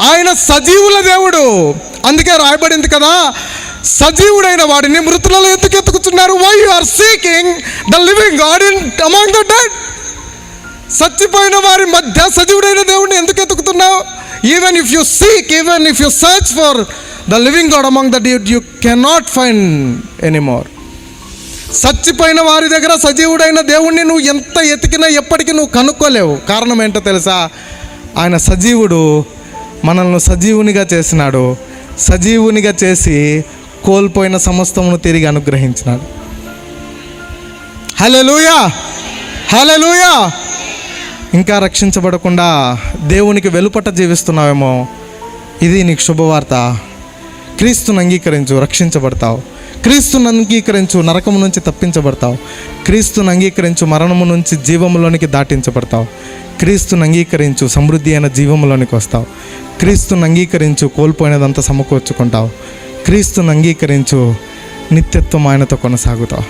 ఆయన సజీవుల దేవుడు. అందుకే రాయబడింది కదా, సజీవుడైన వాడిని మృతులలో ఎందుకు ఎత్తుకుతున్నారు? Why you are seeking the living God in among the dead. చచ్చిపోయిన వారి మధ్య సజీవుడైన దేవుడిని ఎందుకు ఎత్తుకుతున్నావు? Even if you seek, even if you search for the living God among the dead, you cannot find anymore. చచ్చిపోయిన వారి దగ్గర సజీవుడైన దేవుణ్ణి నువ్వు ఎంత ఎతికినా ఎప్పటికీ నువ్వు కనుక్కోలేవు. కారణం ఏంటో తెలుసా? ఆయన సజీవుడు, మనల్ని సజీవునిగా చేసినాడు. సజీవునిగా చేసి కోల్పోయిన సమస్తమును తిరిగి అనుగ్రహించినాడు. హల్లెలూయా, హల్లెలూయా. ఇంకా రక్షించబడకుండా దేవునికి వెలుపట జీవిస్తున్నావేమో, ఇది నీకు శుభవార్త. క్రీస్తుని అంగీకరించు, రక్షించబడతావు. క్రీస్తుని అంగీకరించు, నరకము నుంచి తప్పించబడతావు. క్రీస్తుని అంగీకరించు, మరణము నుంచి జీవములోనికి దాటించబడతావు. క్రీస్తుని అంగీకరించు, సమృద్ధి అయిన జీవములోనికి వస్తావు. క్రీస్తుని అంగీకరించు, కోల్పోయినదంతా సమకూర్చుకుంటావు. క్రీస్తుని అంగీకరించు, నిత్యత్వం ఆయనతో కొనసాగుతావు.